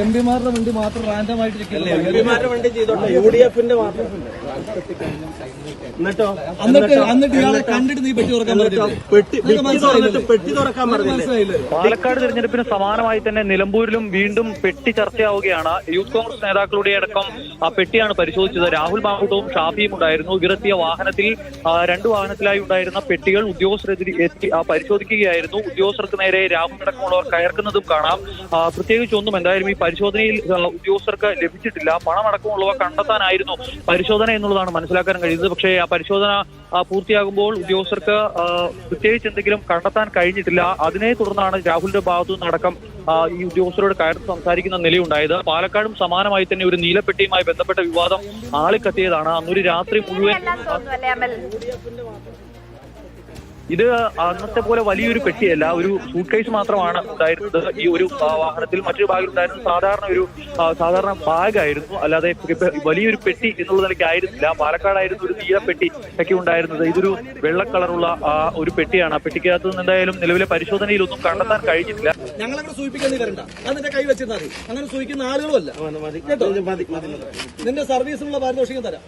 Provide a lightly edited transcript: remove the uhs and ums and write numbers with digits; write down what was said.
എംപിമാരുടെ വണ്ടി മാത്രം റാൻഡമായിട്ട് എംപിമാരുടെ വണ്ടി ചെയ്തോട്ടെ, UDF-ന്റെ മാത്രം. എന്നിട്ട് ഇയാളെ കണ്ടിട്ട് നീ പെട്ടി തുറക്കാൻ പെട്ടി തുറക്കാൻ പറഞ്ഞില്ലേ? പാലക്കാട് തെരഞ്ഞെടുപ്പിന് സമാനമായി തന്നെ നിലമ്പൂരിലും വീണ്ടും പെട്ടി ചർച്ചയാവുകയാണ്. യൂത്ത് കോൺഗ്രസ് നേതാക്കളുടെ അടക്കം ആ പെട്ടിയാണ് പരിശോധിച്ചത്. രാഹുൽ മാങ്കൂട്ടവും ഷാഫിയും ഉണ്ടായിരുന്നു. ഇവരെത്തിയ വാഹനത്തിൽ 2 വാഹനത്തിലായി ഉണ്ടായിരുന്ന പെട്ടികൾ ഉദ്യോഗസ്ഥരെത്തി പരിശോധിക്കുകയായിരുന്നു. ഉദ്യോഗസ്ഥർക്ക് നേരെ രാഹുൽ അടക്കമുള്ളവർ കയർക്കുന്നതും കാണാം. പ്രത്യേകിച്ചൊന്നും എന്തായാലും ഈ പരിശോധനയിൽ ഉദ്യോഗസ്ഥർക്ക് ലഭിച്ചിട്ടില്ല. പണമടക്കമുള്ളവ കണ്ടെത്താനായിരുന്നു പരിശോധന എന്നുള്ളതാണ് മനസ്സിലാക്കാൻ കഴിയുന്നത്. പക്ഷേ ആ പരിശോധന പൂർത്തിയാകുമ്പോൾ ഉദ്യോഗസ്ഥർക്ക് പ്രത്യേകിച്ച് എന്തെങ്കിലും കണ്ടെത്താൻ കഴിഞ്ഞിട്ടില്ല. അതിനെ തുടർന്നാണ് രാഹുലിന്റെ ഭാഗത്തു നിന്നടക്കം ഈ ഉദ്യോഗസ്ഥരോട് കയറി സംസാരിക്കുന്ന നിലയുണ്ടായത്. പാലക്കാടും സമാനമായി തന്നെ ഒരു നീലപ്പെട്ടിയുമായി ബന്ധപ്പെട്ട വിവാദം ആളിക്കത്തിയതാണ്. അന്നൊരു രാത്രി മുഴുവൻ ഇത് അന്നത്തെ പോലെ വലിയൊരു പെട്ടിയല്ല, ഒരു സൂട്ട് കേസ് മാത്രമാണ് ഉണ്ടായിരുന്നത് ഈ ഒരു വാഹനത്തിൽ. മറ്റൊരു ബാഗിൽ ഉണ്ടായിരുന്നത് സാധാരണ ബാഗായിരുന്നു, അല്ലാതെ വലിയൊരു പെട്ടി എന്നുള്ള നിലയ്ക്ക് ആയിരുന്നില്ല. പാലക്കാടായിരുന്നു ഒരു നീലപ്പെട്ടി ഒക്കെ ഉണ്ടായിരുന്നത്. ഇതൊരു വെള്ള കളറുള്ള ഒരു പെട്ടിയാണ്. ആ പെട്ടിക്കകത്ത് നിന്ന് എന്തായാലും നിലവിലെ പരിശോധനയിലൊന്നും കണ്ടെത്താൻ കഴിഞ്ഞിട്ടില്ല. ഞങ്ങളങ്ങനെ സൂചിപ്പിക്കാൻ വരണ്ട, അതിന്റെ കൈ വെച്ചിരുന്നാൽ മതി. അങ്ങനെ സൂചിക്കുന്ന ആളുകളുമല്ല. നിന്റെ സർവീസിനുള്ള പാരിതോഷികം തരാം.